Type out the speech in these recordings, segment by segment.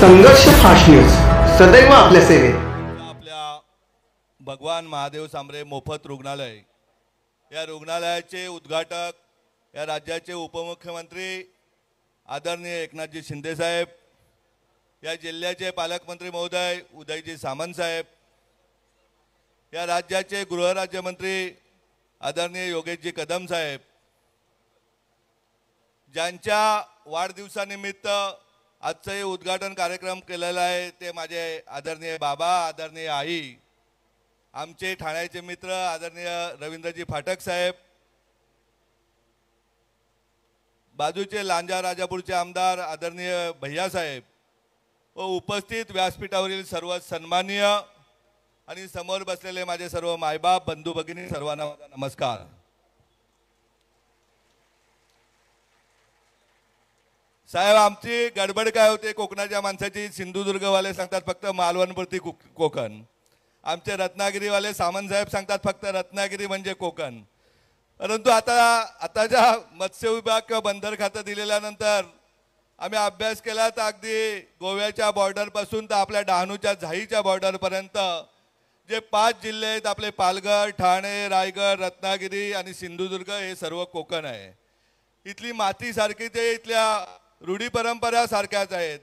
संघर्ष fast news सदैव आपल्या सेवेत। आपल्या भगवान महादेव सांबरे मोफत रुग्णालय या रुग्णालयाचे उद्घाटक या राज्याचे उपमुख्यमंत्री आदरणीय एकनाथजी शिंदे साहेब, या जिल्ह्याचे पालकमंत्री महोदय उदयजी सामंत साहेब, या राज्याचे गृहराज्यमंत्री आदरणीय योगेशजी कदम साहेब, ज्यांच्या वाढदिवसानिमित्त आजचं हे उद्घाटन कार्यक्रम केलेला आहे ते माझे आदरणीय बाबा, आदरणीय आई, आमचे ठाण्याचे मित्र आदरणीय रवींद्रजी फाटक साहेब, बाजूचे लांजा राजापूरचे आमदार आदरणीय भैया साहेब व उपस्थित व्यासपीठावरील सर्व सन्माननीय आणि समोर बसलेले माझे सर्व मायबाप बंधू भगिनी सर्वांना नमस्कार। साहेब, आमची गडबड काय होते कोकणाच्या माणसाची, सिंधुदुर्गवाले सांगतात फक्त मालवणपुरती कोकण, आमचे रत्नागिरीवाले सामंत साहेब सांगतात फक्त रत्नागिरी म्हणजे कोकण। परंतु आताच्या मत्स्य विभाग किंवा बंदर खातं दिलेल्यानंतर आम्ही अभ्यास केला तर अगदी गोव्याच्या बॉर्डरपासून तर आपल्या डहाणूच्या झाईच्या बॉर्डरपर्यंत जे 5 जिल्हे आहेत आपले पालघर, ठाणे, रायगड, रत्नागिरी आणि सिंधुदुर्ग हे सर्व कोकण आहे। इथली माती सारखी ते इथल्या रूढी परंपरा सारख्याच आहेत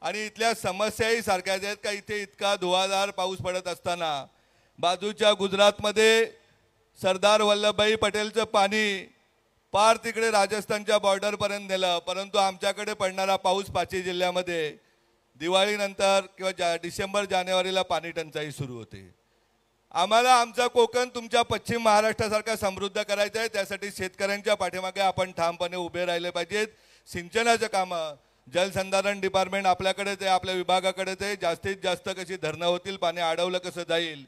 आणि इथल्या समस्याही सारख्याच आहेत का इथे इतका धुवाधार पाऊस पडत असताना बाजूच्या गुजरातमध्ये सरदार वल्लभभाई पटेलचं पाणी पार तिकडे राजस्थानच्या बॉर्डरपर्यंत नेलं, परंतु आमच्याकडे पडणारा पाऊस 5 जिल्ह्यामध्ये दिवाळीनंतर किंवा डिसेंबर जानेवारीला पाणी टंचाई सुरू होते। आम्हाला आमचा कोकण तुमच्या पश्चिम महाराष्ट्रासारखा समृद्ध करायचा आहे, त्यासाठी शेतकऱ्यांच्या पाठीमागे आपण ठामपणे उभे राहिले पाहिजेत। सिंचनाचं कामं जलसंधारण डिपार्टमेंट आपल्याकडेच आहे, आपल्या विभागाकडेच आहे, जास्तीत जास्त कशी धरणं होतील, पाणी अडवलं कसं जाईल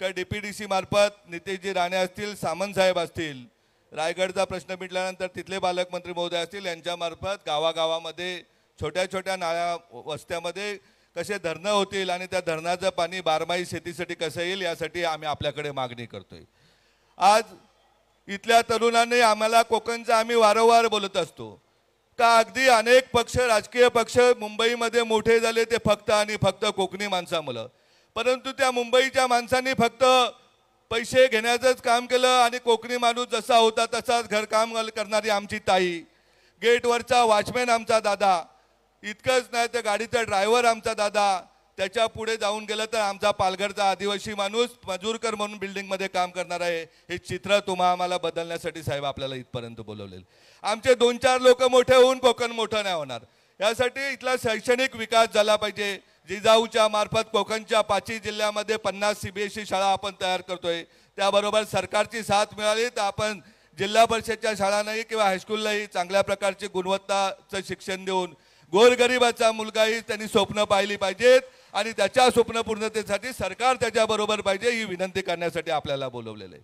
का DPDC मार्फत नितेशजी राणे असतील, सामंत साहेब असतील, रायगडचा प्रश्न मिटल्यानंतर तिथले पालकमंत्री महोदय असतील, यांच्यामार्फत गावागावामध्ये छोट्या छोट्या नाळ्या वस्त्यामध्ये कसे धरणं होतील आणि त्या धरणाचं पाणी बारमाही शेतीसाठी कसं येईल यासाठी आम्ही आपल्याकडे मागणी करतोय। आज इथल्या तरुणांनी आम्हाला कोकणचं आम्ही वारंवार बोलत असतो का अगदी अनेक पक्ष राजकीय पक्ष मुंबईमध्ये मोठे झाले ते फक्त आणि फक्त कोकणी माणसामुळे, परंतु त्या मुंबईच्या माणसांनी फक्त पैसे घेण्याचंच काम केलं आणि कोकणी माणूस जसा होता तसाच घरकाम करणारी आमची ताई, गेटवरचा वॉचमॅन आमचा दादा, इतकंच नाही तर गाडीचा ड्रायव्हर आमचा दादा, त्याच्या पुढे जाऊन गेलं तर आमचा पालघरचा आदिवासी माणूस मजूरकर म्हणून बिल्डिंगमध्ये काम करणार आहे। हे चित्र आम्हाला बदलण्यासाठी साहेब आपल्याला इथपर्यंत बोलवलेलं। आमचे 2-4 लोक मोठे होऊन कोकण मोठं नाही होणार, यासाठी इथला शैक्षणिक विकास झाला पाहिजे। जिजाऊच्या मार्फत कोकणच्या 5 जिल्ह्यामध्ये 50 CBSE शाळा आपण तयार करतोय, त्याबरोबर सरकारची साथ मिळाली तर आपण जिल्हा परिषदच्या शाळांनाही किंवा हायस्कूललाही चांगल्या प्रकारचे गुणवत्ताचं शिक्षण देऊन गोरगरिबाचा मुलगाही त्यांनी स्वप्न पाहिली पाहिजेत आणि त्याच्या स्वप्न पूर्णतेसाठी सरकार त्याच्याबरोबर पाहिजे, ही विनंती करण्यासाठी आपल्याला बोलवलेलं आहे।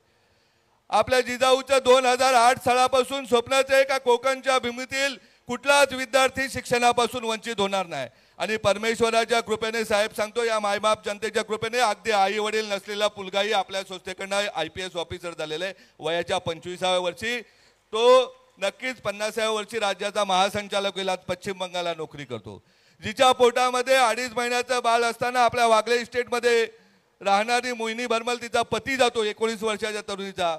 आपल्या जिजाऊचं 2008 सालापासून स्वप्नच आहे का कोकणच्या भूमीतील कुठलाच विद्यार्थी शिक्षणापासून वंचित होणार नाही आणि परमेश्वराच्या कृपेने साहेब सांगतो या मायबाप जनतेच्या कृपेने अगदी आई वडील नसलेला मुलगाही आपल्या संस्थेकडनं IPS ऑफिसर झालेला आहे। वयाच्या 25व्या वर्षी तो नक्कीच 50व्या वर्षी राज्याचा महासंचालक होईल, पश्चिम बंगालला नोकरी करतो। जिच्या पोटामध्ये 2.5 महिन्याचं बाळ असताना आपल्या वागले इस्टेटमध्ये राहणारी मोहिनी भरमल तिचा पती जातो, 19 वर्षाच्या तरुणीचा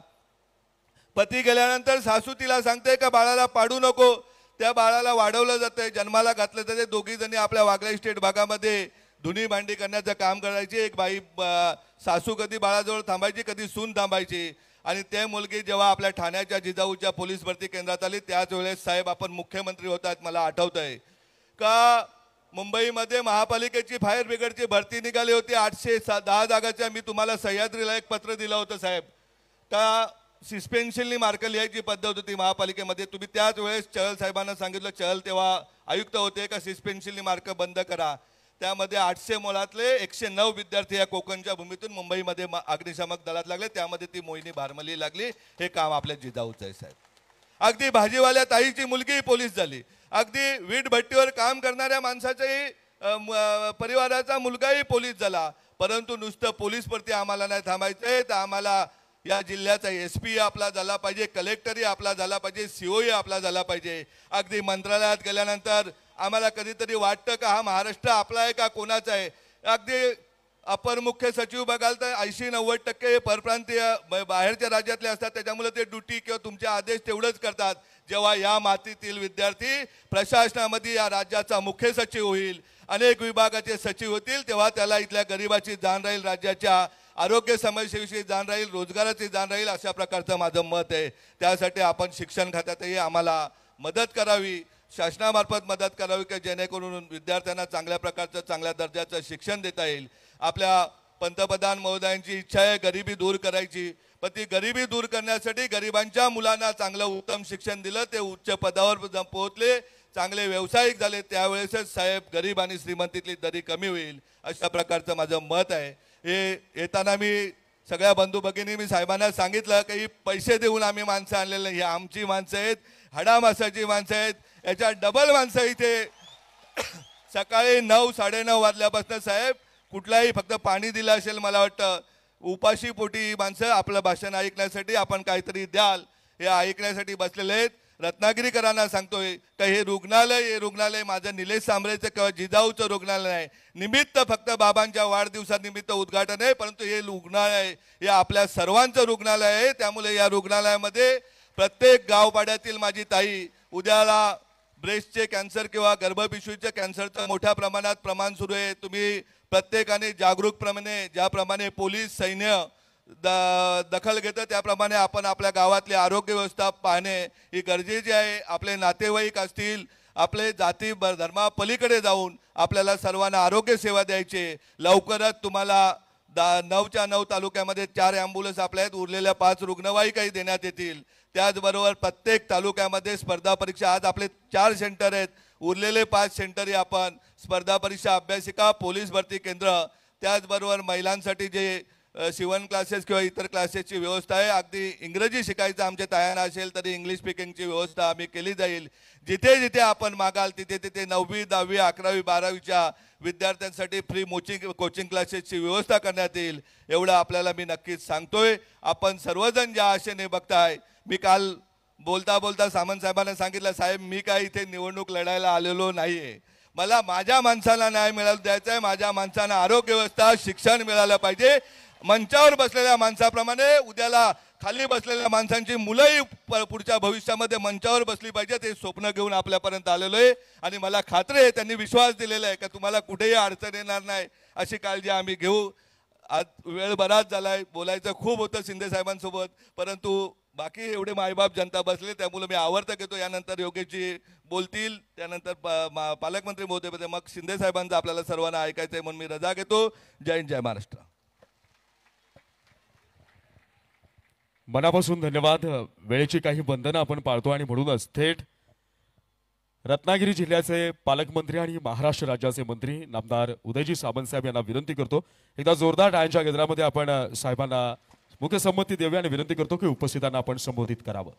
पती गेल्यानंतर सासू तिला सांगते का बाळाला पाडू नको, त्या बाळाला वाढवलं जाते, जन्माला घातलं जाते। दोघी जणी आपल्या वागले इस्टेट भागामध्ये धुनी भांडी करण्याचं काम करायची। एक बाई सासू कधी बाळाजवळ थांबायची, कधी सून थांबायची आणि ते मुलगी जेव्हा आपल्या ठाण्याच्या जिजाऊच्या पोलीस भरती केंद्रात आली त्याच वेळेस साहेब आपण मुख्यमंत्री होतात, मला आठवतंय का मुंबईमध्ये महापालिकेची फायर ब्रिगेडची भरती निघाली होती 810 जागाच्या। मी तुम्हाला सह्याद्रीला एक पत्र दिलं होतं साहेब का सस्पेन्शनली मार्क लिहायची पद्धत होती महापालिकेमध्ये, तुम्ही त्याच वेळेस चहल साहेबांना सांगितलं, चहल तेव्हा आयुक्त होते का सस्पेन्शनली मार्क बंद करा। त्यामध्ये 800 मुलातले 109 विद्यार्थी या कोकणच्या भूमीतून मुंबईमध्ये अग्निशामक दलात लागले, त्यामध्ये ती मोहिनी भारमली लागली। हे काम आपल्या जिजाऊचं आहे साहेब। अगदी भाजीवाल्या ताईची मुलगी पोलीस झाली, अगदी वीट भट्टीवर काम करणाऱ्या माणसाच्याही परिवाराचा मुलगाही पोलीस झाला। परंतु नुसतं पोलीस भरती आम्हाला नाही थांबायचंय, तर आम्हाला या जिल्ह्याचा SP आपला झाला पाहिजे, कलेक्टरही आपला झाला पाहिजे, CO आपला झाला पाहिजे. अगदी मंत्रालयात गेल्यानंतर आम्हाला कधीतरी वाटतं का हा महाराष्ट्र आपला आहे का कोणाचा आहे. अगदी अपर मुख्य सचिव बघाल तर 80-90% परप्रांतीय बाहेरच्या राज्यातले असतात, त्याच्यामुळे ते ड्युटी किंवा तुमचे आदेश तेवढंच करतात. जेव्हा या मातीतील विद्यार्थी प्रशासनामध्ये या राज्याचा मुख्य सचिव होईल, अनेक विभागाचे सचिव होतील, तेव्हा त्याला इथल्या गरिबाची जाण राहील, राज्याच्या आरोग्य समस्येविषयी जाण राहील, रोजगाराची जाण राहील, अशा प्रकारचं माझं मत आहे. त्यासाठी आपण शिक्षण खात्यातही आम्हाला मदत करावी, शासनामार्फत मदत करावी की जेणेकरून विद्यार्थ्यांना चांगल्या प्रकारचं चांगल्या दर्जाचं शिक्षण देता येईल. आपल्या पंतप्रधान महोदयांची इच्छा आहे गरिबी दूर करायची, पण ती गरिबी दूर करण्यासाठी गरिबांच्या मुलांना चांगलं उत्तम शिक्षण दिलं, ते उच्च पदावर पोहोचले, चांगले व्यावसायिक झाले, त्यावेळेसच साहेब गरीब आणि श्रीमंतीतली दरी कमी होईल, अशा प्रकारचं माझं मत आहे. हे येताना मी सगळ्या बंधू भगिनी मी साहेबांना सांगितलं की पैसे देऊन आम्ही माणसं आणलेलं नाही, ही आमची माणसं आहेत, हाडामासाची माणसं आहेत. याच्या डबल माणसं इथे सकाळी 9-9:30 वाजल्यापासून साहेब कुठलाही फक्त पाणी दिलं असेल मला वाटतं, उपाशी पोटी माणसं आपलं भाषण ऐकण्यासाठी आपण काहीतरी द्याल हे ऐकण्यासाठी बसलेले आहेत. रत्नागिरीकरांना सांगतोय का हे रुग्णालय माझं निलेश सांबरेचं किंवा जिजाऊचं रुग्णालय आहे, निमित्त फक्त बाबांच्या वाढदिवसानिमित्त उद्घाटन आहे, परंतु हे रुग्णालय हे आपल्या सर्वांचं रुग्णालय आहे. त्यामुळे या रुग्णालयामध्ये प्रत्येक गावपाड्यातील माझी ताई उद्याला ब्रेस्टचे कॅन्सर किंवा गर्भपिशवीचे कॅन्सरचं मोठ्या प्रमाणात प्रमाण सुरू आहे. तुम्ही प्रत्येकाने जागरूकप्रमाणे ज्याप्रमाणे पोलीस सैन्य दखल घेतं त्याप्रमाणे आपण आपल्या गावातली आरोग्य व्यवस्था पाहणे ही गरजेची आहे. आपले नातेवाईक असतील, आपले जाती धर्मा पलीकडे जाऊन आपल्याला सर्वांना आरोग्य सेवा द्यायची. लवकरच तुम्हाला 9च्या 9 तालुक्यामध्ये 4 ॲम्ब्युलन्स आपल्या आहेत, उरलेल्या 5 रुग्णवाहिकाही देण्यात येतील. त्याचबरोबर प्रत्येक तालुक्यामध्ये स्पर्धा परीक्षा, आज आपले 4 सेंटर आहेत, उरलेले 5 सेंटरही आपण स्पर्धा परीक्षा अभ्यासिका, पोलीस भरती केंद्र, त्याचबरोबर महिलांसाठी जे शिवण क्लासेस किंवा इतर क्लासेसची व्यवस्था आहे. अगदी इंग्रजी शिकायचं आमच्या तयार असेल तरी इंग्लिश स्पीकिंगची व्यवस्था आम्ही केली जाईल. जिथे जिथे आपण मागाल तिथे तिथे 9वी 10वी 11वी 12वीच्या विद्यार्थ्यांसाठी फ्री कोचिंग क्लासेसची व्यवस्था करण्यात येईल, एवढं आपल्याला मी नक्कीच सांगतोय. आपण सर्वजण ज्या आशेने बघताय, मी काल बोलता बोलता सामंत साहेबांना सांगितलं, साहेब मी काय इथे निवडणूक लढायला आलेलो नाही आहे, मला माझ्या माणसाला न्याय मिळायला द्यायचा आहे, माझ्या माणसांना आरोग्य व्यवस्था शिक्षण मिळालं पाहिजे. मंचावर बसलेल्या माणसाप्रमाणे उद्याला खाली बसलेल्या माणसांची मुलंही पुढच्या भविष्यामध्ये मंचावर बसली पाहिजे, ते स्वप्न घेऊन आपल्यापर्यंत आलेलो आहे. आणि मला खात्री आहे त्यांनी विश्वास दिलेला आहे की तुम्हाला कुठेही अडचण येणार नाही, अशी काळजी आम्ही घेऊ. आज वेळ बराच झाला आहे, बोलायचं खूप होतं शिंदे साहेबांसोबत, परंतु बाकी एवढे मायबाप जनता बसले त्यामुळे मी आवर्त घेतो. यानंतर योगेशजी बोलतील, त्यानंतर पालकमंत्री महोदय, मग शिंदे साहेबांचं आपल्याला सर्वांना ऐकायचं आहे म्हणून मी रजा घेतो. जय हिंद, जय महाराष्ट्र. मनापासून धन्यवाद. वेळेची काही बंधनं आपण पाळतो आणि म्हणूनच थेट रत्नागिरी जिल्ह्याचे पालकमंत्री आणि महाराष्ट्र राज्याचे मंत्री नामदार उदयजी सामंत साहेब यांना विनंती करतो, एकदा जोरदार टाळ्यांच्या गजरामध्ये आपण साहेबांना मुख्य संमती देऊया आणि विनंती करतो की उपस्थितांना आपण संबोधित करावं.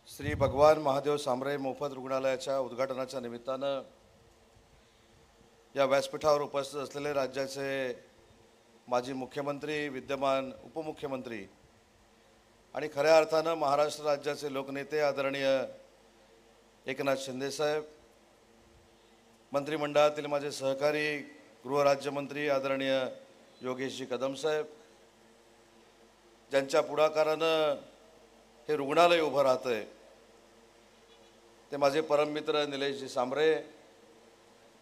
श्री भगवान महादेव सांबरे मोफत रुग्णालयाच्या उद्घाटनाच्या निमित्तानं या व्यासपीठावर उपस्थित असलेले राज्याचे माजी मुख्यमंत्री, विद्यमान उपमुख्यमंत्री आणि खऱ्या अर्थानं महाराष्ट्र राज्याचे लोकनेते आदरणीय एकनाथ शिंदे साहेब, मंत्रिमंडळातील माझे सहकारी गृहराज्यमंत्री आदरणीय योगेशजी कदम साहेब, ज्यांच्या पुढाकारानं हे रुग्णालय उभं राहतं आहे, ते माझे परममित्र निलेशजी सांबरे,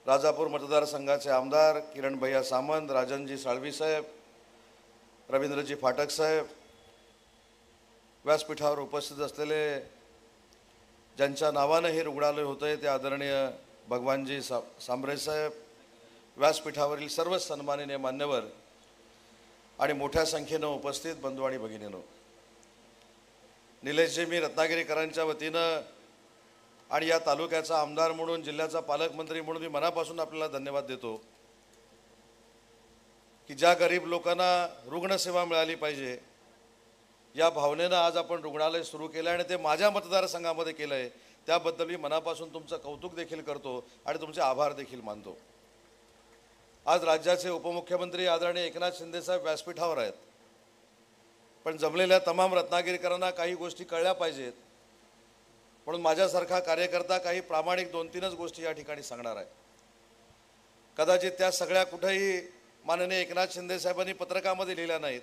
राजापूर मतदारसंघाचे आमदार किरण भैया सामंत, राजनजी साळवी साहेब, रवींद्रजी फाटक साहेब, व्यासपीठावर उपस्थित असलेले ज्यांच्या नावानं हे रुग्णालय होतं आहे ते आदरणीय भगवानजी सांबरे साहेब, व्यासपीठावरील सर्व सन्माननीय मान्यवर आणि मोठ्या संख्येनं उपस्थित बंधू आणि भगिनींनो, निलेशजी, मी रत्नागिरीकरांच्या वतीनं आणि या तालुक्याचा आमदार म्हणून, जिल्ह्याचा पालकमंत्री म्हणून मी मनापासून आपल्याला धन्यवाद देतो की ज्या गरीब लोकांना रुग्णसेवा मिळाली पाहिजे या भावनेनं आज आपण रुग्णालय सुरू केलं आणि ते माझ्या मतदारसंघामध्ये केलं आहे, त्याबद्दल मी मनापासून तुमचं कौतुक देखील करतो आणि तुमचे आभार देखील मानतो. आज राज्याचे उपमुख्यमंत्री आदरणीय एकनाथ शिंदे साहेब व्यासपीठावर आहेत, पण जमलेल्या तमाम रत्नागिरीकरांना काही गोष्टी कळल्या पाहिजेत, म्हणून माझ्यासारखा कार्यकर्ता काही प्रामाणिक 2-3च गोष्टी या ठिकाणी सांगणार आहे. कदाचित त्या सगळ्या कुठेही माननीय एकनाथ शिंदे साहेबांनी पत्रकामध्ये लिहिल्या नाहीत,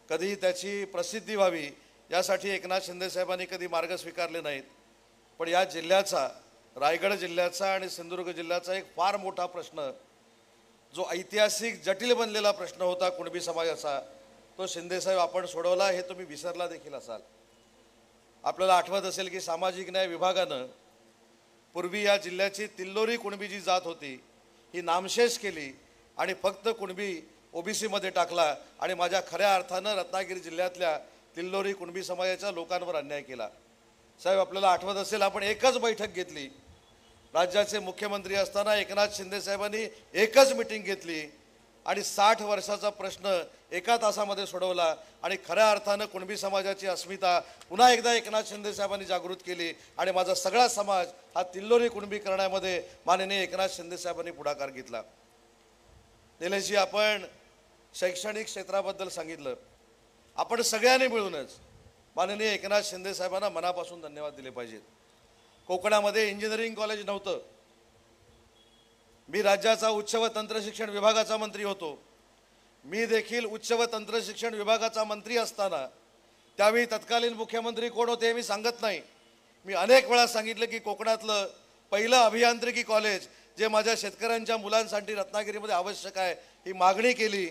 कधीही त्याची प्रसिद्धी व्हावी यासाठी एकनाथ शिंदे साहेबांनी कधी मार्ग स्वीकारले नाहीत. पण या जिल्ह्याचा, रायगड जिल्ह्याचा आणि सिंधुदुर्ग जिल्ह्याचा एक फार मोठा प्रश्न, जो ऐतिहासिक जटिल बनलेला प्रश्न होता कुणबी समाजाचा, तो शिंदेसाहेब आपण सोडवला, हे तुम्ही विसरला देखील असाल. आपल्याला आठवत असेल की सामाजिक न्याय विभागानं पूर्वी या जिल्ह्याची तिल्लोरी कुणबी जी जात होती ही नामशेष केली आणि फक्त कुणबी ओबीसीमध्ये टाकला आणि माझ्या खऱ्या अर्थानं रत्नागिरी जिल्ह्यातल्या तिल्लोरी कुणबी समाजाच्या लोकांवर अन्याय केला. साहेब, आपल्याला आठवत असेल आपण एकच बैठक घेतली, राज्याचे मुख्यमंत्री असताना एकनाथ शिंदे साहेबांनी एकच मिटिंग घेतली आणि 60 वर्षाचा प्रश्न एका तासामध्ये सोडवला आणि खऱ्या अर्थानं कुणबी समाजाची अस्मिता पुन्हा एकदा एकनाथ शिंदे साहेबांनी जागृत केली आणि माझा सगळा समाज हा तिल्लोरी कुणबी करण्यामध्ये माननीय एकनाथ शिंदे साहेबांनी पुढाकार घेतला. निलेशजी, आपण शैक्षणिक क्षेत्राबद्दल सांगितलं. आपण सगळ्यांनी मिळूनच माननीय एकनाथ शिंदे साहेबांना मनापासून धन्यवाद दिले पाहिजेत. कोकणामध्ये इंजिनिअरिंग कॉलेज नव्हतं. मी राज्याचा उच्च व तंत्रशिक्षण विभागाचा मंत्री होतो. मी देखील उच्च व तंत्रशिक्षण विभागाचा मंत्री असताना त्यावेळी तत्कालीन मुख्यमंत्री कोण होते हे मी सांगत नाही. मी अनेक वेळा सांगितलं की कोकणातलं पहिलं अभियांत्रिकी कॉलेज जे माझ्या शेतकऱ्यांच्या मुलांसाठी रत्नागिरीमध्ये आवश्यक आहे ही मागणी केली.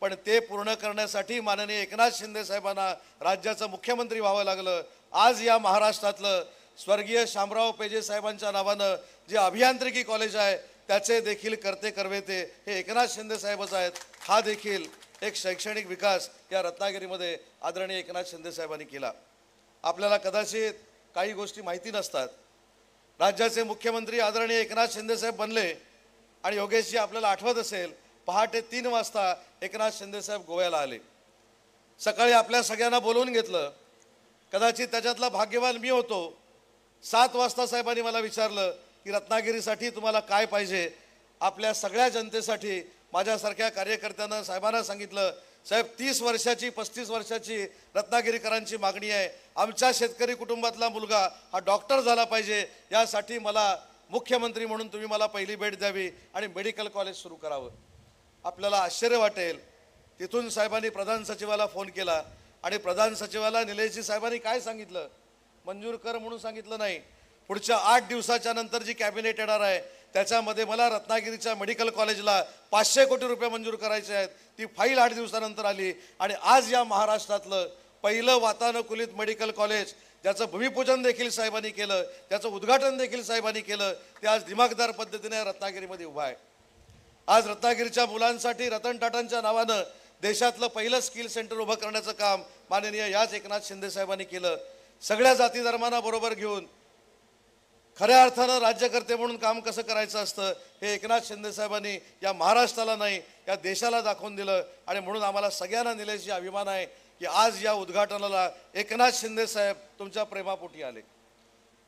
पण ते पूर्ण करण्यासाठी माननीय एकनाथ शिंदे साहेबांना राज्याचं मुख्यमंत्री व्हावं लागलं. आज या महाराष्ट्रातलं स्वर्गीय शामराव पेजे साहेबांच्या नावानं जे अभियांत्रिकी कॉलेज आहे त्याचे देखील करते करवेते हे एकनाथ शिंदे साहेबच आहेत. हा देखील एक शैक्षणिक विकास या रत्नागिरीमध्ये आदरणीय एकनाथ शिंदे साहेबांनी केला. आपल्याला कदाचित काही गोष्टी माहिती नसतात. राज्याचे मुख्यमंत्री आदरणीय एकनाथ शिंदे साहेब बनले आणि योगेशजी, आपल्याला आठवत असेल पहाटे 3 वाजता एकनाथ शिंदे साहेब गोव्याला आले. सकाळी आपल्या सगळ्यांना बोलवून घेतलं. कदाचित त्याच्यातला भाग्यवान मी होतो. 7 वाजता साहेबांनी मला विचारलं की रत्नागिरीसाठी तुम्हाला काय पाहिजे. आपल्या सगळ्या जनतेसाठी माझ्यासारख्या कार्यकर्त्यांना साहेबांना सांगितलं, साहेब 30 वर्षाची 35 वर्षाची रत्नागिरीकरांची मागणी आहे. आमच्या शेतकरी कुटुंबातला मुलगा हा डॉक्टर झाला पाहिजे. यासाठी मला मुख्यमंत्री म्हणून तुम्ही मला पहिली भेट द्यावी आणि मेडिकल कॉलेज सुरू करावं. आपल्याला आश्चर्य वाटेल, तिथून साहेबांनी प्रधान सचिवाला फोन केला आणि प्रधान सचिवाला निलेशजी साहेबांनी काय सांगितलं, मंजूर कर म्हणून सांगितलं नाही. पुढच्या 8 दिवसाच्या नंतर जी कॅबिनेट येणार आहे त्याच्यामध्ये मला रत्नागिरीच्या मेडिकल कॉलेजला 500 कोटी रुपये मंजूर करायचे आहेत. ती फाईल 8 दिवसानंतर आली आणि आज या महाराष्ट्रातलं पहिलं वातानुकूलित मेडिकल कॉलेज ज्याचं भूमिपूजन देखील साहेबांनी केलं, त्याचं उद्घाटन देखील साहेबांनी केलं, ते आज दिमागदार पद्धतीने रत्नागिरीमध्ये उभा आहे. आज रत्नागिरीच्या मुलांसाठी रतन टाटांच्या नावानं देशातलं पहिलं स्किल सेंटर उभं करण्याचं काम माननीय याच एकनाथ शिंदे साहेबांनी केलं. सगळ्या जाती धर्मांना बरोबर घेऊन खऱ्या अर्थानं राज्यकर्ते म्हणून काम कसं करायचं असतं हे एकनाथ शिंदे साहेबांनी या महाराष्ट्राला नाही या देशाला दाखवून दिलं. आणि म्हणून आम्हाला सगळ्यांना निलेशजी अभिमान आहे की आज या उद्घाटनाला एकनाथ शिंदे साहेब तुमच्या प्रेमापोटी आले.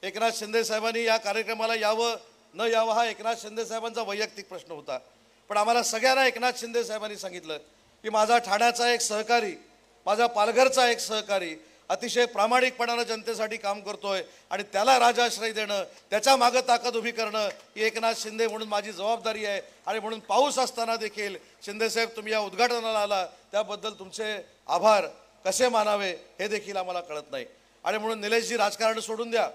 एकनाथ शिंदे साहेबांनी या कार्यक्रमाला यावं न यावं हा एकनाथ शिंदे साहेबांचा वैयक्तिक प्रश्न होता. पण आम्हाला सगळ्यांना एकनाथ शिंदे साहेबांनी सांगितलं की माझा ठाण्याचा एक सहकारी, माझा पालघरचा एक सहकारी अतिशय प्रामाणिकपणानं जनतेसाठी काम करतोय आणि त्याला राजाश्रय देणं, त्याच्या मागं ताकद उभी करणं ही एकनाथ शिंदे म्हणून माझी जबाबदारी आहे. आणि म्हणून पाऊस असताना देखील शिंदेसाहेब तुम्ही या उद्घाटनाला आला त्याबद्दल तुमचे आभार कसे मानावे हे देखील आम्हाला कळत नाही. आणि म्हणून निलेशजी, राजकारण सोडून द्या.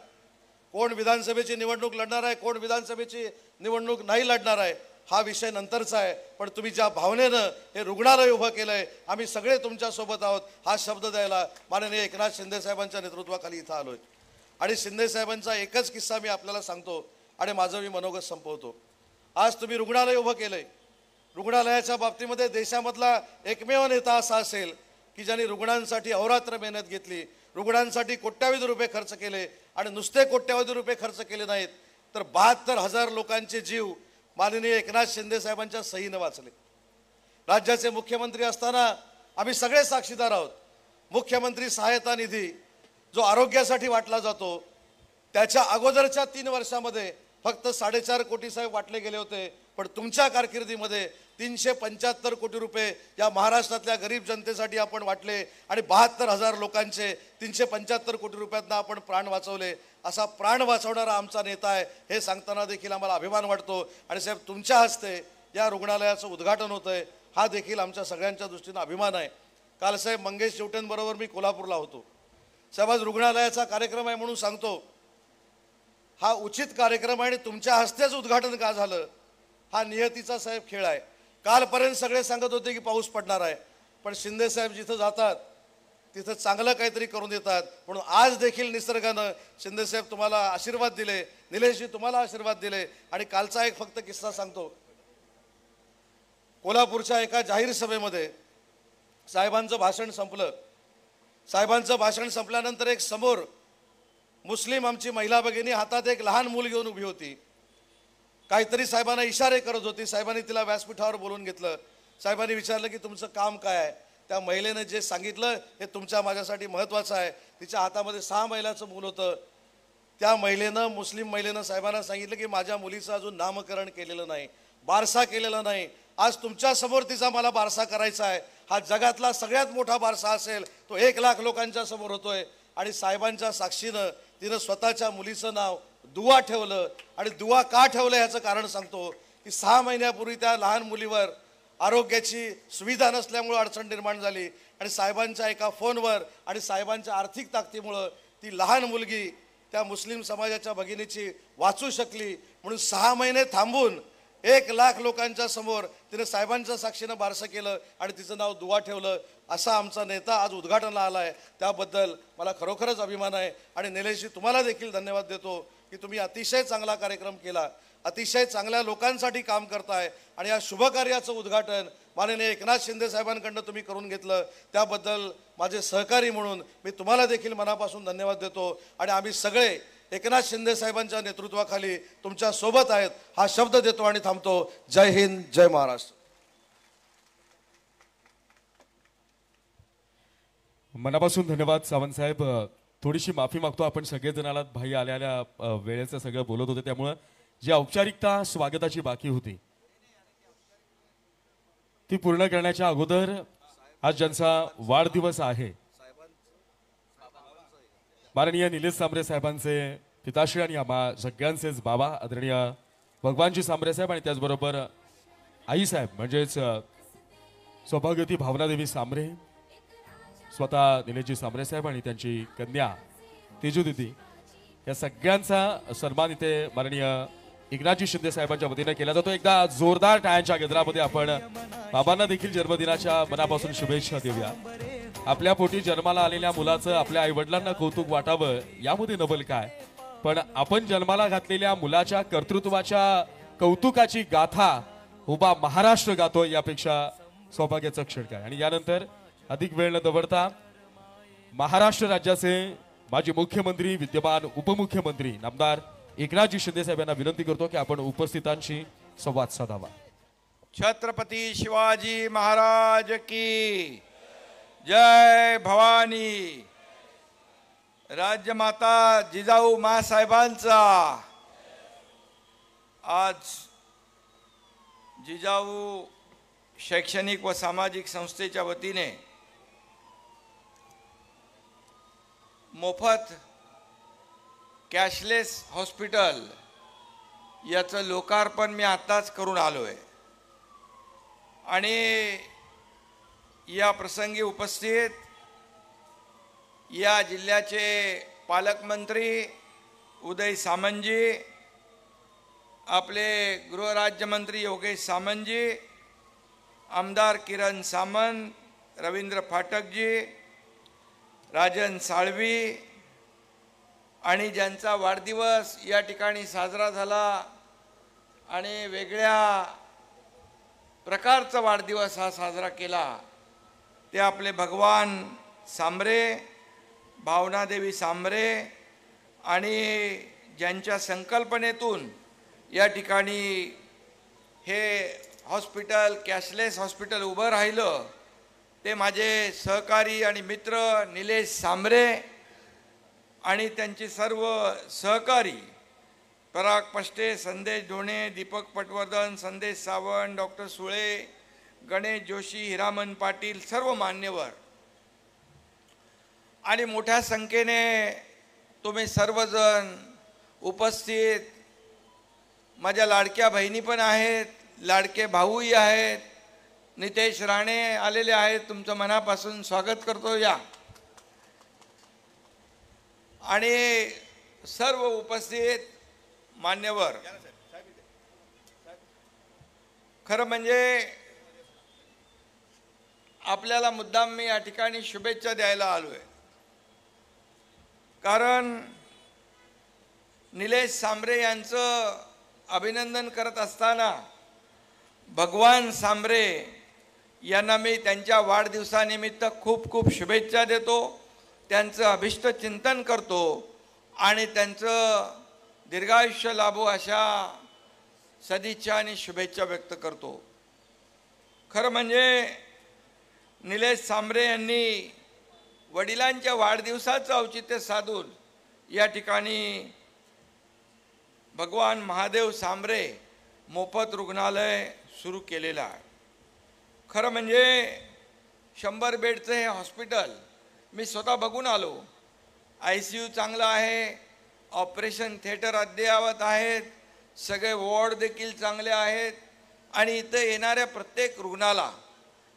कोण विधानसभेची निवडणूक लढणार आहे, कोण विधानसभेची निवडणूक नाही लढणार आहे हा विषय नंतरचा आहे. पण तुम्ही ज्या भावनेनं हे रुग्णालय उभं केलं आहे, आम्ही सगळे तुमच्यासोबत आहोत हा शब्द द्यायला माननीय एकनाथ शिंदे साहेबांच्या नेतृत्वाखाली इथं आलो आहे. आणि शिंदे साहेबांचा एकच किस्सा मी आपल्याला सांगतो आणि माझं मी मनोगत संपवतो. आज तुम्ही रुग्णालय उभं केलं आहे. रुग्णालयाच्या बाबतीमध्ये देशामधला एकमेव नेता असा असेल की ज्यांनी रुग्णांसाठी अहोरात्र मेहनत घेतली, रुग्णांसाठी कोट्यावधी रुपये खर्च केले. आणि नुसते कोट्यावधी रुपये खर्च केले नाहीत तर 72,000 लोकांचे जीव माननीय एकनाथ शिंदे साहेबांच्या सहीनं वाचले. राज्याचे मुख्यमंत्री असताना आम्ही सगळे साक्षीदार आहोत. मुख्यमंत्री सहायता निधी जो आरोग्यासाठी वाटला जातो त्याच्या अगोदरच्या 3 वर्षामध्ये फक्त 4.5 कोटी साहेब वाटले गेले होते. पण तुमच्या कारकिर्दीमध्ये 375 कोटी रुपये या महाराष्ट्रातल्या गरीब जनतेसाठी आपण वाटले आणि 72,000 लोकांचे 375 कोटी रुपयातनं आपण प्राण वाचवले. असा प्राण वाचवणारा आमचा नेता आहे हे सांगताना देखील आम्हाला अभिमान वाटतो. आणि साहेब तुमच्या हस्ते या रुग्णालयाचं उद्घाटन होतं आहे, हा देखील आमच्या सगळ्यांच्या दृष्टीनं अभिमान आहे. काल साहेब मंगेश शेवटेंबरोबर मी कोल्हापूरला होतो. साहेब आज रुग्णालयाचा कार्यक्रम आहे म्हणून सांगतो, हा उचित कार्यक्रम आहे आणि तुमच्या हस्तेच उद्घाटन का झालं हा नियतीचा साहेब खेळ आहे. कालपर्यंत सगळे सांगत होते की पाऊस पडणार आहे, पण शिंदे साहेब जिथं जातात तिथं चांगलं काहीतरी करून देतात. म्हणून आज देखील निसर्गानं शिंदे साहेब तुम्हाला आशीर्वाद दिले, निलेशजी तुम्हाला आशीर्वाद दिले. आणि कालचा एक फक्त किस्सा सांगतो. कोल्हापूरच्या एका जाहीर सभेमध्ये साहेबांचं भाषण संपलं. साहेबांचं भाषण संपल्यानंतर एक समोर मुस्लिम आमची महिला भगिनी हातात एक लहान मूल घेऊन उभी होती. काहीतरी साहेबांना इशारे करत होती. साहेबांनी तिला व्यासपीठावर बोलवून घेतलं. साहेबांनी विचारलं की तुमचं काम काय आहे. त्या महिलेनं जे सांगितलं हे तुमच्या माझ्यासाठी महत्त्वाचं आहे. तिच्या हातामध्ये 6 महिन्याचं मूल होतं. त्या महिलेनं, मुस्लिम महिलेनं साहेबांना सांगितलं की माझ्या मुलीचं अजून नामकरण केलेलं नाही, बारसा केलेला नाही. आज तुमच्या समोर तिचा मला बारसा करायचा आहे. हा जगातला सगळ्यात मोठा बारसा असेल तो 1 लाख लोकांच्या समोर होतोय. आणि साहेबांच्या साक्षीनं तिनं स्वतःच्या मुलीचं नाव दुआ ठेवलं. आणि दुआ का ठेवलं ह्याचं कारण सांगतो की 6 महिन्यापूर्वी त्या लहान मुलीवर आरोग्याची सुविधा नसल्यामुळं अडचण निर्माण झाली आणि साहेबांच्या एका फोनवर आणि साहेबांच्या आर्थिक ताकदीमुळं ती लहान मुलगी त्या मुस्लिम समाजाच्या भगिनीची वाचू शकली. म्हणून 6 महिने थांबून 1 लाख लोकांच्या समोर तिने साहेबांच्या साक्षीनं बारसं केलं आणि तिचं नाव दुआ ठेवलं. असा आमचा नेता आज उद्घाटनाला आला आहे. त्याबद्दल मला खरोखरच अभिमान आहे. आणि निलेशजी तुम्हाला देखील धन्यवाद देतो की तुम्ही अतिशय चांगला कार्यक्रम केला, अतिशय चांगल्या लोकांसाठी काम करताय. आणि या शुभकार्याचं उद्घाटन माननीय एकनाथ शिंदे साहेबांकडनं तुम्ही करून घेतलं, त्याबद्दल माझे सहकारी म्हणून मी तुम्हाला देखील मनापासून धन्यवाद देतो. आणि आम्ही सगळे एकनाथ शिंदे साहेबांच्या नेतृत्वाखाली तुमच्या सोबत आहेत हा शब्द देतो आणि थांबतो. जय हिंद, जय महाराष्ट्र. मनापासून धन्यवाद सावंत साहेब. थोडीशी माफी मागतो, आपण सगळेजणाला भाई आल्या वेळेचं सगळं बोलत होते, त्यामुळं जी औपचारिकता स्वागताची बाकी होती ती पूर्ण करण्याच्या अगोदर आज ज्यांचा वाढदिवस आहे माननीय निलेश सांबरे साहेबांचे पिताश्री आणि आम्हा सगळ्यांचेच बाबा आदरणीय भगवानजी सांबरे साहेब आणि त्याचबरोबर आई साहेब म्हणजेच सौभाग्यवती भावनादेवी सांबरे, स्वतः निलेशजी सांबरे साहेब आणि त्यांची कन्या तेजू दिदी, या सगळ्यांचा सन्मान इथे माननीय एकनाथजी शिंदे साहेबांच्या वतीने केला जातो. एकदा जोरदार टाळ्यांच्या गजरामध्ये आपण बाबांना देखील जन्मदिनाच्या मनापासून शुभेच्छा देऊया. आपल्या पोटी जन्माला आलेल्या मुलाचं आपल्या आईवडिलांना कौतुक वाटावं यामध्ये नवल काय, पण आपण जन्माला घातलेल्या मुलाच्या कर्तृत्वाच्या कौतुकाची गाथा उभा महाराष्ट्र गातो यापेक्षा सौभाग्याचं क्षण काय. आणि यानंतर अधिक वेळ न दवडता महाराष्ट्र राज्याचे माजी मुख्यमंत्री, विद्यमान उपमुख्यमंत्री नामदार एकनाथजी शिंदे साहेब यांना विनंती करतो की आपण उपस्थितांशी संवाद साधावा. छत्रपती शिवाजी महाराज की जय. भवानी राज्यमाता जिजाऊ मासाहेबांचा आज जिजाऊ शैक्षणिक व सामाजिक संस्थेच्या वतीने मोफत कॅशलेस हॉस्पिटल याचं लोकार्पण मी आत्ताच करून आलो आहे. आणि या प्रसंगी उपस्थित या जिल्ह्याचे पालकमंत्री उदय सामंतजी, आपले गृहराज्यमंत्री योगेश सामंतजी, आमदार किरण सामंत, रवींद्र फाटकजी, राजन साळवी आणि ज्यांचा वाढदिवस या ठिकाणी साजरा झाला आणि वेगळ्या प्रकारचा वाढदिवस हा साजरा केला ते आपले भगवान सांबरे, भावनादेवी सांबरे आणि ज्यांच्या संकल्पनेतून या ठिकाणी हे हॉस्पिटल कॅशलेस हॉस्पिटल उभं राहिलं ते माझे सहकारी आणि मित्र निलेश सांबरे आणि त्यांचे सर्व सहकारी पराग पष्टे, संदेश ढोणे, दीपक पटवर्धन, संदेश सावंत, डॉक्टर सुळे, गणेश जोशी, हिरामन पाटील, सर्व मान्यवर आणि मोठ्या संख्येने तुम्ही सर्वजण उपस्थित, माझ्या लाडक्या बहिणी पण आहेत, लाडके भाऊही आहेत, नितेश राणे आलेले आहेत, तुमचं मनापासून स्वागत करतो या. आणि सर्व उपस्थित मान्यवर, खरं म्हणजे आपल्याला मुद्दाम मी या ठिकाणी शुभेच्छा द्यायला आलोय. कारण निलेश सांबरे यांचं अभिनंदन करत असताना भगवान सांबरे यांना मी त्यांच्या वाढदिवसानिमित्त खूप खूप शुभेच्छा देतो, त्यांचं अभिष्ट चिंतन करतो आणि त्यांचं दीर्घायुष्य लाभो अशा सदिच्छा आणि शुभेच्छा व्यक्त करतो. खरं म्हणजे निलेश सांबरे यांनी वडिलांच्या वाढदिवसाचं औचित्य साधून या ठिकाणी भगवान महादेव सांबरे मोफत रुग्णालय सुरू केलेलं आहे. खरं म्हणजे 100 बेडचं हे हॉस्पिटल मी स्वतः बघून आलो. ICU चांगलं आहे, ऑपरेशन थिएटर अद्ययावत आहेत, सगळे वॉर्ड देखील चांगले आहेत आणि इथं येणाऱ्या प्रत्येक रुग्णाला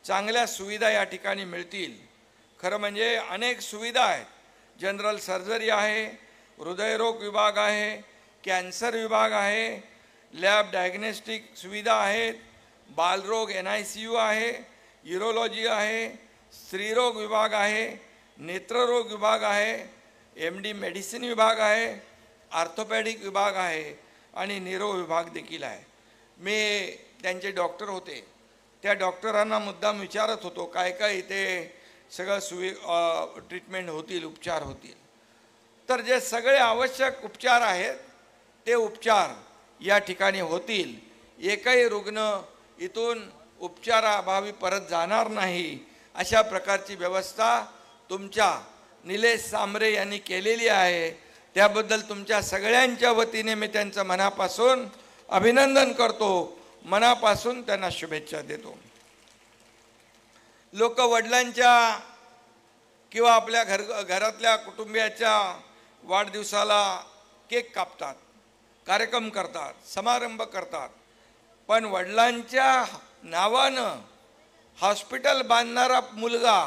चांगल्या सुविधा या ठिकाणी मिळतील. खरं म्हणजे अनेक सुविधा आहेत. जनरल सर्जरी आहे, हृदयरोग विभाग आहे, कॅन्सर विभाग आहे, लॅब डायग्नोस्टिक सुविधा आहेत, बालरोग NICU आहे, युरोलॉजी आहे, स्त्रीरोग विभाग आहे, नेत्ररोग विभाग आहे, MD मेडिसिन विभाग आहे, ऑर्थोपॅडिक विभाग आहे आणि न्यूरो विभाग देखील आहे. मी त्यांचे डॉक्टर होते, त्या डॉक्टरांना मुद्दाम विचारत होतो काय काय इथे सगळं ट्रीटमेंट होतील, उपचार होतील. तर जे सगळे आवश्यक उपचार आहेत ते उपचार या ठिकाणी होतील. एकही रुग्ण इथून उपचाराअभावी परत जाणार नाही अशा प्रकारची व्यवस्था तुमच्या निलेश सांबरे यांनी केलेली आहे. त्याबद्दल तुमच्या सगळ्यांच्या वतीने मी त्यांचं मनापासून अभिनंदन करतो, मनापासून त्यांना शुभेच्छा देतो. लोक वडिलांच्या किंवा आपल्या घरातल्या कुटुंबियाच्या वाढदिवसाला केक कापतात, कार्यक्रम करतात, समारंभ करतात, पण वडिलांच्या नावानं हॉस्पिटल बांधणारा मुलगा,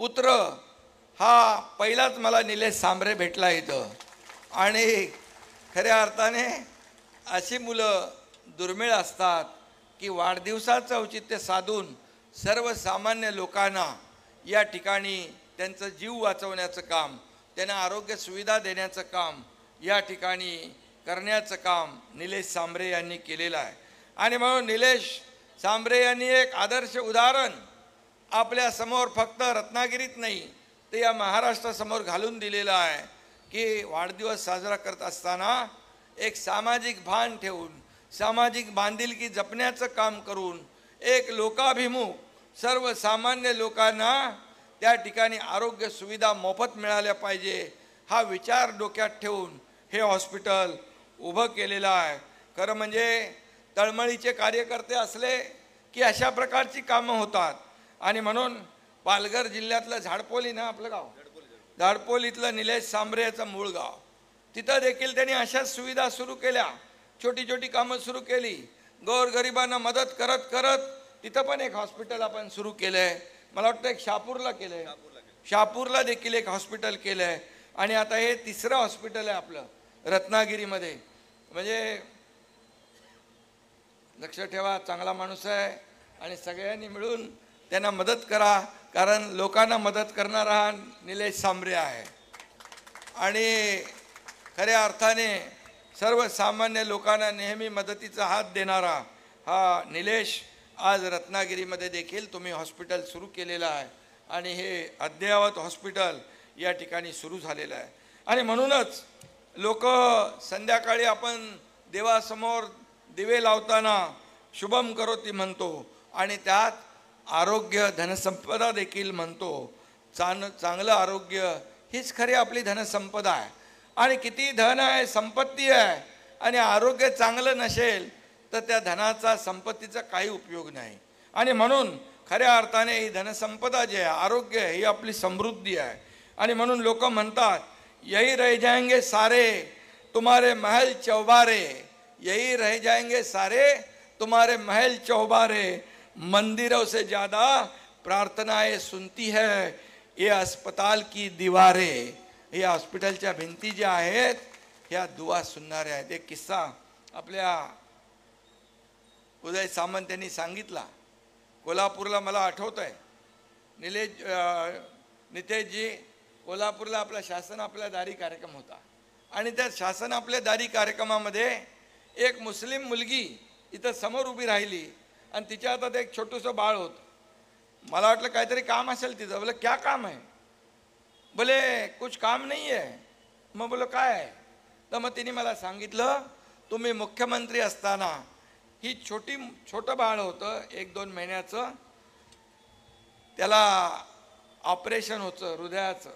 पुत्र हा पहिलाच मला निलेश सांबरे भेटला इथं. आणि खऱ्या अर्थाने अशी मुलं दुर्मिळ असतात की वाढदिवसाचं औचित्य साधून सर्वसामान्य लोकांना या ठिकाणी त्यांचं जीव वाचवण्याचं काम, त्यांना आरोग्य सुविधा देण्याचं काम या ठिकाणी करण्याचं काम निलेश सांबरे यांनी केलेलं आहे. आणि म्हणून निलेश सांबरे यांनी एक आदर्श उदाहरण आपल्या समोर फक्त रत्नागिरीत नाही तर या महाराष्ट्रासमोर घालून दिलेलं आहे की वाढदिवस साजरा करत असताना एक सामाजिक भान ठेवून, सामाजिक बांधिलकी जपण्याचं काम करून, एक लोकाभिमुख सर्वसामान्य लोकांना त्या ठिकाणी आरोग्य सुविधा मोफत मिळाल्या पाहिजे हा विचार डोक्यात ठेवून हे हॉस्पिटल उभं केलेलं आहे. खरं म्हणजे तळमळीचे कार्यकर्ते असले की अशा प्रकारची कामं होतात. आणि म्हणून पालघर जिल्ह्यातलं झाडपोली ना, आपलं गाव झाडपोल इथलं निलेश सांबरे याचं मूळ गाव, तिथं देखील त्यांनी अशाच सुविधा सुरू केल्या, छोटी छोटी कामं सुरू केली. गोरगरिबांना मदत करत करत तिथं पण एक हॉस्पिटल आपण सुरू केलं आहे. मला वाटतं एक शहापूरला केलं आहे, शहापूरला देखील एक हॉस्पिटल केलं आहे. आणि आता हे 3रं हॉस्पिटल आहे आपलं रत्नागिरीमध्ये. म्हणजे लक्ष ठेवा, चांगला माणूस आहे आणि सगळ्यांनी मिळून त्यांना मदत करा, कारण लोकांना मदत करणारा हा निलेश सांबरे आहे. आणि खऱ्या अर्थाने सर्वसामान्य लोकांना नेहमी मदतीचा हात देणारा हा निलेश आज रत्नागिरीमध्ये देखील तुम्ही हॉस्पिटल सुरू केलेलं आहे आणि हे अद्ययावत हॉस्पिटल या ठिकाणी सुरू झालेलं आहे. आणि म्हणूनच लोक संध्याकाळी आपण देवासमोर दिवे लावताना शुभम करोती म्हणतो आणि त्यात आरोग्य धनसंपदा देखील म्हणतो. चांगलं आरोग्य हीच खरी आपली धनसंपदा आहे. आणि किती धन आहे, संपत्ती आहे, आणि आरोग्य चांगलं नसेल तर त्या धनाचा संपत्तीचा काही उपयोग नाही. आणि म्हणून खऱ्या अर्थाने ही धनसंपदा जी आहे, आरोग्य आहे, ही आपली समृद्धी आहे. आणि म्हणून लोक म्हणतात यही रह जाएंगे सारे तुम्हारे महल चौबारे, यही रह जाएंगे सारे तुम्हारे महल चौबारे, मंदिरों से ज़्यादा प्रार्थनाएं सुनती है ये अस्पताल की दीवारें. हे हॉस्पिटलच्या भिंती ज्या आहेत ह्या दुआ सुनणाऱ्या आहेत. एक किस्सा आपल्या उदय सामंत यांनी सांगितला. कोल्हापूरला मला आठवत आहे, नितेशजी, कोल्हापूरला आपला शासन आपल्या दारी कार्यक्रम होता आणि त्या शासन आपल्या दारी कार्यक्रमामध्ये एक मुस्लिम मुलगी इथं समोर उभी राहिली आणि तिच्या हातात एक छोटूसं बाळ होतं. मला वाटलं काहीतरी काम असेल तिचं. बोले क्या काम है? बोले कुछ काम नहीं है. मग बोलो काय आहे? तर मग तिने मला सांगितलं तुम्ही मुख्यमंत्री असताना ही छोटं बाळ होतं 1-2 महिन्याचं, त्याला ऑपरेशन होतं हृदयाचं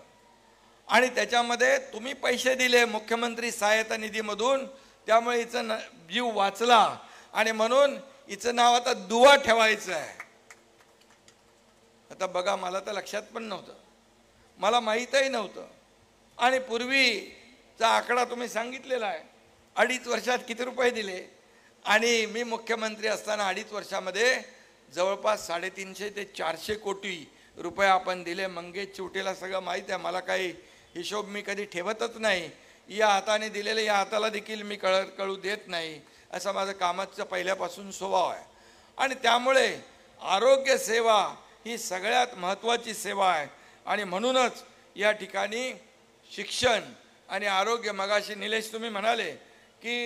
आणि त्याच्यामध्ये तुम्ही पैसे दिले मुख्यमंत्री सहायता निधीमधून, त्यामुळे हिचं जीव वाचला आणि म्हणून हिचं नाव आता दुवा ठेवायचं आहे. आता बघा, मला तर लक्षात पण नव्हतं, मला माहीतही नव्हतं. आणि पूर्वीचा आकडा तुम्ही सांगितलेला आहे, 2.5 वर्षात किती रुपये दिले. आणि मी मुख्यमंत्री असताना 2.5 वर्षामध्ये जवळपास 350 ते 400 कोटी रुपये आपण दिले. मंगेश चिवटेला सगळं माहीत आहे, मला काही हिशोब मी कधी ठेवतच नाही. या हाताने दिलेलं या हाताला देखील मी कळू देत नाही, असा माझं कामाचा पहिल्यापासून स्वभाव आहे. आणि त्यामुळे आरोग्य सेवा ही सगळ्यात महत्त्वाची सेवा आहे. आणि म्हणूनच या ठिकाणी शिक्षण आणि आरोग्य, मगाशी निलेश तुम्ही म्हणाले की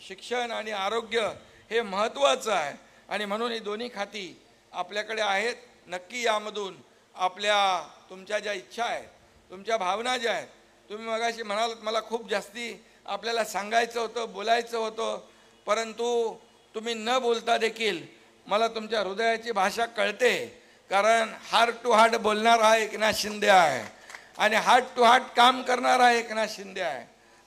शिक्षण आणि आरोग्य हे महत्त्वाचं आहे आणि म्हणून ही दोन्ही खाती आपल्याकडे आहेत. नक्की यामधून तुमच्या ज्या इच्छा आहेत, तुमच्या भावना ज्या आहेत, तुम्ही मगाशी म्हणालात मला खूप जास्ती आपल्याला सांगायचं होतं, बोलायचं होतं, परंतु तुम्ही न बोलता देखील मला तुमच्या हृदयाची भाषा कळते. कारण हार्ट टू हार्ट बोलणारा एकनाथ शिंदे आहे आणि हार्ट टू हार्ट काम करणारा एकनाथ शिंदे आहे.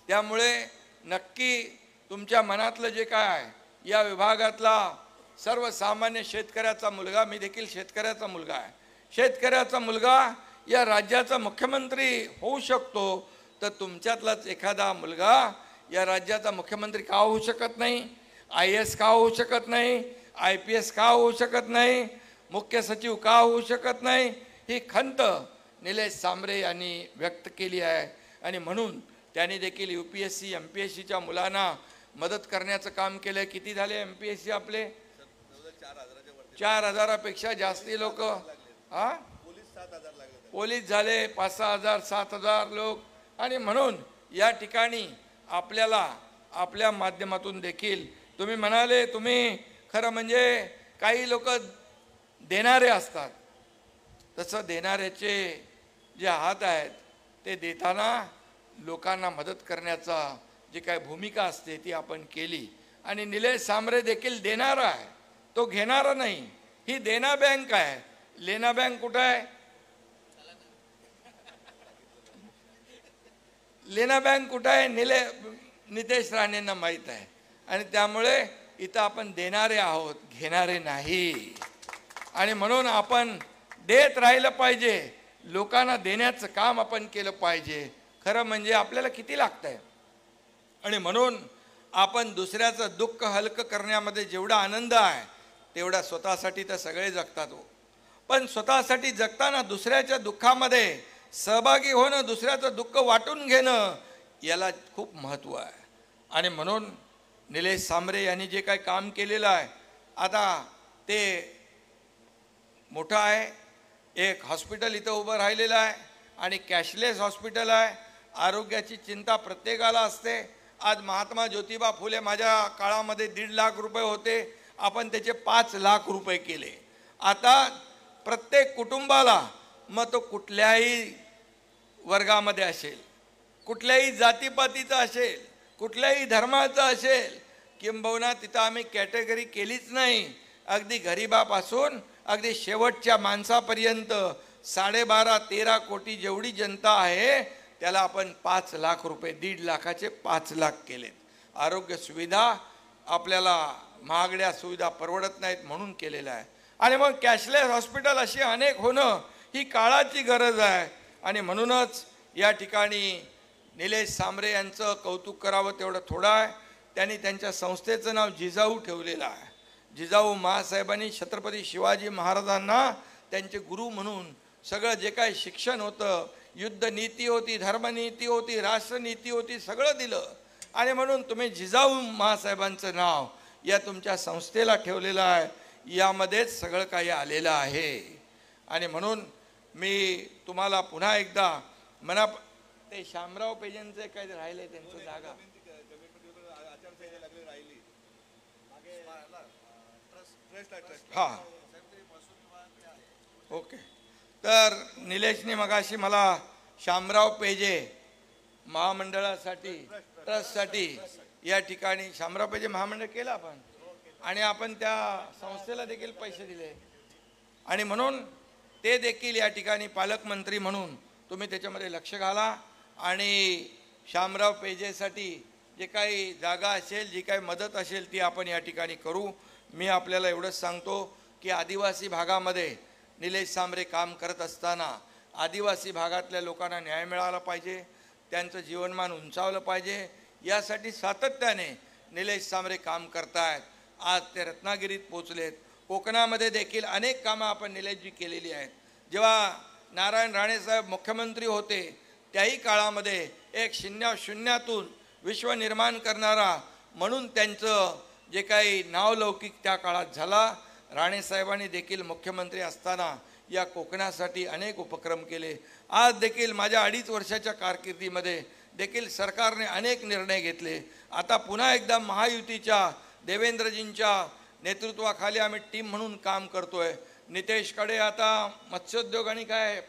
त्यामुळे नक्की तुमच्या मनातलं जे काय आहे, या विभागातला सर्वसामान्य शेतकऱ्याचा मुलगा, मी देखील शेतकऱ्याचा मुलगा आहे, शेतकऱ्याचा मुलगा या राज्याचा मुख्यमंत्री होऊ शकतो, तर तुमच्यातलाच एखादा मुलगा या राज्याचा मुख्यमंत्री का होऊ शकत नाही? IAS का होऊ शकत नाही? IPS का होऊ शकत नाही? मुख्य सचिव का होऊ शकत नाही? ही खंत निलेश सांबरे यांनी व्यक्त केली आहे. आणि म्हणून त्यांनी देखील UPSC MPSCच्या मुलांना मदत करण्याचं काम केलं. किती झाले MPSC आपले? 4,000पेक्षा जास्ती लोक. पोलीस झाले 5-6 हजार 7,000 लोक. आणि म्हणून या ठिकाणी आपल्याला आपल्या माध्यमातून देखील तुम्ही म्हणाले, तुम्ही खरं म्हणजे काही लोक देणारे असतात, तसं देणाऱ्याचे जे हात आहेत ते देताना लोकांना मदत करण्याचा जी काय भूमिका असते ती आपण केली. आणि निलेश सांबरे देखील देणारा आहे, तो घेणारा नाही. ही देना बँक आहे. लेना बँक कुठं आहे? लेना बँक कुठं आहे? नितेश राणेंना माहीत आहे. आणि त्यामुळे इथं आपण देणारे आहोत, घेणारे नाही. आणि म्हणून आपण देत राहिलं पाहिजे, लोकांना देण्याचं काम आपण केलं पाहिजे. खरं म्हणजे आपल्याला किती लागतंय. आणि म्हणून आपण दुसऱ्याचं दुःख हलकं करण्यामध्ये जेवढा आनंद आहे तेवढा स्वतःसाठी तर सगळे जगतात हो, पण स्वतःसाठी जगताना दुसऱ्याच्या दुःखामध्ये सहभागी होणं, दुसऱ्याचं दुःख वाटून घेणं, याला खूप महत्त्व आहे. आणि म्हणून निलेश सांबरे यांनी जे काही काम केलेलं आहे आता ते मोठं आहे. एक हॉस्पिटल इथं उभं राहिलेलं आहे आणि कॅशलेस हॉस्पिटल आहे. आरोग्याची चिंता प्रत्येकाला असते. आज महात्मा ज्योतिबा फुले माझ्या काळामध्ये 1.5 लाख रुपये होते, आपण त्याचे 5 लाख रुपये केले. आता प्रत्येक कुटुंबाला, मग तो कुठल्याही वर्गामध्ये असेल, कुठल्याही जातीपातीचा असेल, कुठल्याही धर्माचा असेल, किंबहुना तिथं आम्ही कॅटेगरी केलीच नाही. अगदी गरिबापासून अगदी शेवटच्या माणसापर्यंत 12.5-13 कोटी जेवढी जनता आहे त्याला आपण 5 लाख रुपये, 1.5 लाखाचे 5 लाख केलेत. आरोग्य सुविधा आपल्याला महागड्या सुविधा परवडत नाहीत म्हणून केलेलं आहे. आणि मग कॅशलेस हॉस्पिटल अशी अनेक होणं ही काळाची गरज आहे. आणि म्हणूनच या ठिकाणी निलेश सांबरे यांचं कौतुक करावं तेवढं थोडं आहे. त्यांनी त्यांच्या संस्थेचं नाव जिजाऊ ठेवलेलं आहे. जिजाऊ महासाहेबांनी छत्रपती शिवाजी महाराजांना त्यांचे गुरु म्हणून सगळं जे काही शिक्षण होतं, युद्धनीती होती, धर्मनीती होती, राष्ट्रनीती होती, सगळं दिलं. आणि म्हणून तुम्ही जिजाऊ महासाहेबांचं नाव या तुमच्या संस्थेला ठेवलेलं आहे. यामध्येच सगळं काही आलेलं आहे. आणि म्हणून मी तुम्हाला पुन्हा एकदा ते शामराव पेजनचे काय राहिले त्यांचं जागा हां ओके. तर निलेशने मगाशी मला शामराव पेजे महामंडळासाठी ट्रस्टसाठी या ठिकाणी शामराव पेजे महामंडळ केलं आपण आणि आपण त्या संस्थेला देखील पैसे दिले. आणि म्हणून ते देखील या ठिकाणी पालकमंत्री म्हणून तुम्ही त्याच्यामध्ये लक्ष घाला. आणि शामराव पेजेसाठी जे काही जागा असेल, जी काही मदत असेल ती आपण या ठिकाणी करू. मी आपल्याला एवढंच सांगतो की आदिवासी भागामध्ये निलेश सांबरे काम करत असताना आदिवासी भागातल्या लोकांना न्याय मिळाला पाहिजे, त्यांचं जीवनमान उंचावलं पाहिजे, यासाठी सातत्याने निलेश सांबरे काम करतायत. आज ते रत्नागिरीत पोचलेत. कोकणामध्ये देखील अनेक कामं आपण निलेशजी केलेली आहेत. जेव्हा नारायण राणेसाहेब मुख्यमंत्री होते त्याही काळामध्ये एक शून्यातून विश्व निर्माण करणारा म्हणून त्यांचं जे काही नावलौकिक त्या काळात झाला. राणेसाहेबांनी देखील मुख्यमंत्री असताना या कोकणासाठी अनेक उपक्रम केले. आज देखील माझ्या 2.5 वर्षाच्या कारकिर्दीमध्ये देखील सरकारने अनेक निर्णय घेतले. आता पुन्हा एकदा महायुतीच्या देवेंद्रजींच्या नेतृत्वाखाली आम्ही टीम म्हणून काम करतोय. नितेशकडे आता मत्स्योद्योग आणि काय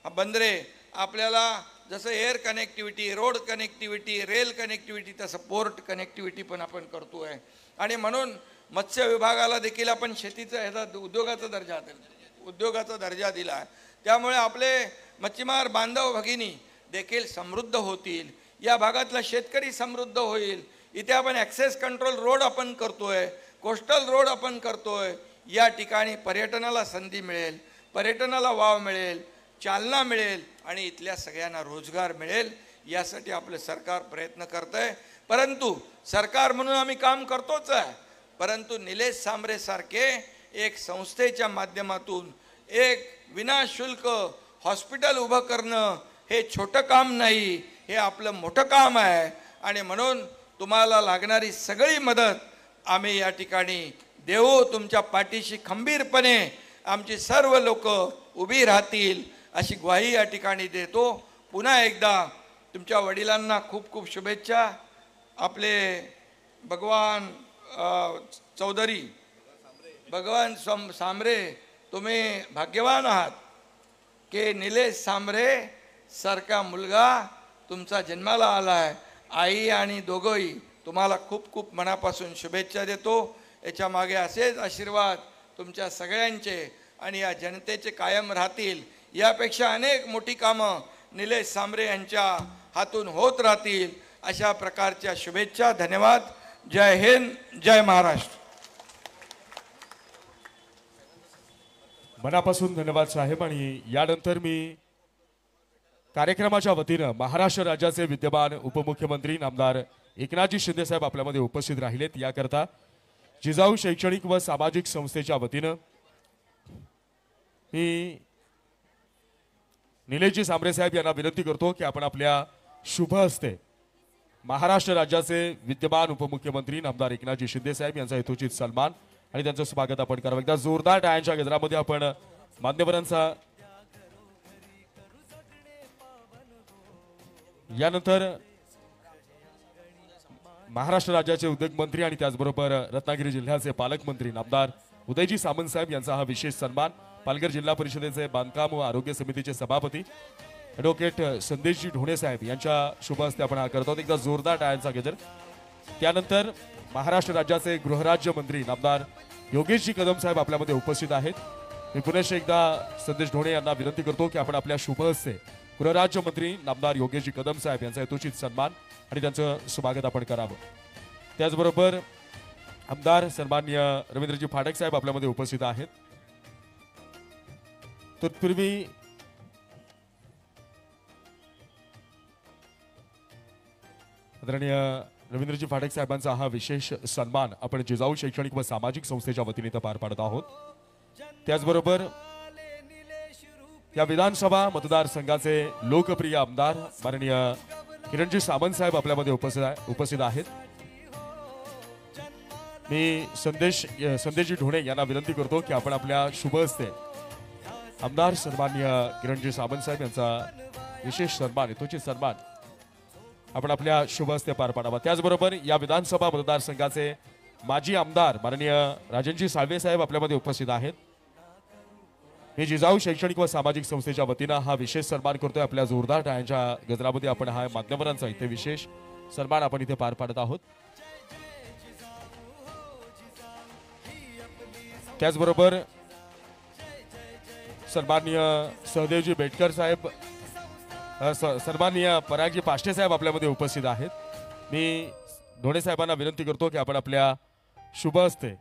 बंदरे, आपल्याला जसं air connectivity, road connectivity, rail connectivity, तसं पोर्ट कनेक्टिव्हिटी पण आपण करतोय. आणि म्हणून मत्स्य विभागाला देखील आपण शेतीचा ह्याचा उद्योगाचा दर्जा दिला आहे. त्यामुळे आपले मच्छीमार बांधव भगिनी देखील समृद्ध होतील. या भागातला शेतकरी समृद्ध होईल. इथे आपण ॲक्सेस कंट्रोल रोड आपण करतोय, कोस्टल रोड आपण करतोय. या ठिकाणी पर्यटनाला संधी मिळेल, पर्यटनाला वाव मिळेल, चालना मिळेल आणि इथल्या सगळ्यांना रोजगार मिळेल. यासाठी आपलं सरकार प्रयत्न करतंय. परंतु सरकार म्हणून आम्ही काम करतोच आहे. परंतु निलेश सांबरे सारखे एक संस्थेच्या माध्यमातून एक विनाशुल्क हॉस्पिटल उभं करणं हे छोटं काम नाही, हे आपलं मोठं काम आहे. आणि म्हणून तुम्हाला लागणारी सगळी मदत आम्ही या ठिकाणी देऊ. तुमच्या पाठीशी खंबीरपणे आमची सर्व लोक उभी राहतील अशी ग्वाही या ठिकाणी देतो. पुन्हा एकदा तुमच्या वडिलांना खूप खूप शुभेच्छा. आपले भगवान चौधरी, भगवान सांबरे, तुम्ही भाग्यवान आहात की निलेश सांबरे सारखा मुलगा तुमचा जन्माला आला आहे. आई आणि दोघंही तुम्हाला खूप खूप मनापासून शुभेच्छा देतो. याच्या मागे असेच आशीर्वाद तुमच्या सगळ्यांचे आणि या जनतेचे कायम राहतील. यापेक्षा अनेक मोठी कामं निलेश सांबरे यांच्या हातून होत राहतील अशा प्रकारच्या शुभेच्छा. धन्यवाद. जय हिंद, जय महाराष्ट्र. मनापासून धन्यवाद साहेब. आणि यानंतर मी कार्यक्रमाच्या वतीनं महाराष्ट्र राज्याचे विद्यमान उपमुख्यमंत्री नामदार एकनाथजी शिंदे साहेब आपल्यामध्ये उपस्थित राहिलेत. याकरता जिजाऊ शैक्षणिक व सामाजिक संस्थेच्या वतीनं मी निलेशजी सांबरे साहेब यांना विनंती करतो की आपण आपल्या शुभ हस्ते महाराष्ट्र राज्याचे विद्यमान उपमुख्यमंत्री नामदार एकनाथजी शिंदे साहेब यांचा यथोचित सन्मान आणि त्यांचं स्वागत आपण करावं. एकदा जोरदार टाळ्यांच्या गजरामध्ये आपण मान्यवरांचा. यानंतर महाराष्ट्र राज्याचे उद्योगमंत्री आणि त्याचबरोबर रत्नागिरी जिल्ह्याचे पालकमंत्री नामदार उदयजी सामंत साहेब यांचा हा विशेष सन्मान. पालघर जिल्हा परिषदेचे बांधकाम व आरोग्य समितीचे सभापती ॲडव्होकेट संदेशजी ढोणे साहेब यांच्या शुभ हस्ते आपण हा करतो. एकदा जोरदार टाळ्यांचा गजर. त्यानंतर महाराष्ट्र राज्याचे गृहराज्य मंत्री नामदार योगेशजी कदम साहेब आपल्यामध्ये उपस्थित आहेत. मी पुन्हा एकदा संदेश ढोणे यांना विनंती करतो की आपण आपल्या शुभ हस्ते गृहराज्यमंत्री नामदार योगेशजी कदम साहेब यांचा यथोचित सन्मान आणि त्यांचं स्वागत आपण करावं. त्याचबरोबर आमदार सन्माननीय रवींद्रजी फाटक साहेब आपल्यामध्ये उपस्थित आहेत. तत्पूर्वी आदरणीय रवींद्रजी फाटक साहेबांचा हा विशेष सन्मान आपण जिजाऊ शैक्षणिक व सामाजिक संस्थेच्या वतीने इथं पार पाडत आहोत. त्याचबरोबर या विधानसभा मतदारसंघाचे लोकप्रिय आमदार माननीय किरणजी सामंत साहेब आपल्यामध्ये उपस्थित आहेत. मी संदेशजी ढोणे यांना विनंती करतो की आपण आपल्या शुभ हस्ते आमदार सन्माननीय किरणजी सामंत साहेब यांचा विशेष सन्मान यथोचित सन्मान आपण आपल्या शुभ हस्ते पार पाडावा. त्याचबरोबर या विधानसभा मतदारसंघाचे माजी आमदार माननीय राजनजी साळवे साहेब आपल्यामध्ये उपस्थित आहेत. मी जिजाऊ शैक्षणिक व सामाजिक संस्थेच्या वतीनं हा विशेष सन्मान करतोय. आपल्या जोरदार टाळ्यांच्या गजरामध्ये आपण हा मान्यवरांचा इथे विशेष सन्मान आपण इथे पार पाडत आहोत. त्याचबरोबर सन्माननीय सहदेवजी बेटकर साहेब सन्माननीय परागजी पाष्टे साहेब आपल्यामध्ये उपस्थित आहेत. मी ढोणे साहेबांना विनंती करतो की आपण आपल्या शुभ हस्ते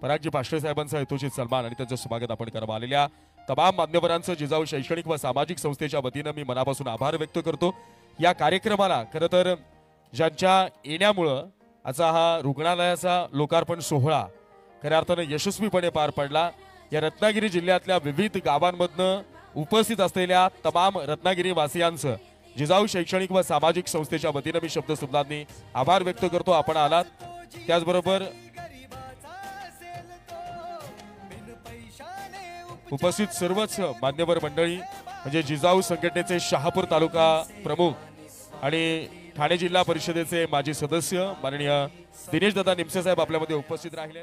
परागजी पाष्टे साहेबांचा यथोचित सन्मान आणि त्यांचं स्वागत आपण करावं. आलेल्या तमाम मान्यवरांचं जिजाऊ शैक्षणिक व सामाजिक संस्थेच्या वतीनं मी मनापासून आभार व्यक्त करतो. या कार्यक्रमाला खरं तर ज्यांच्या येण्यामुळं आजचा हा रुग्णालयाचा लोकार्पण सोहळा खऱ्या अर्थानं यशस्वीपणे पार पडला. या रत्नागिरी जिल्ह्यातल्या विविध गावांमधनं उपस्थित असलेल्या तमाम रत्नागिरी वासियांचं जिजाऊ शैक्षणिक व सामाजिक संस्थेच्या वतीनं मी शब्दसुमनांनी आभार व्यक्त करतो. आपण आलात. त्याचबरोबर उपस्थित सर्वच मान्यवर मंडळी म्हणजे जिजाऊ संघटनेचे शहापूर तालुका प्रमुख आणि ठाणे जिल्हा परिषदेचे माजी सदस्य माननीय दिनेश दादा निमसे साहेब आपल्यामध्ये उपस्थित राहिले.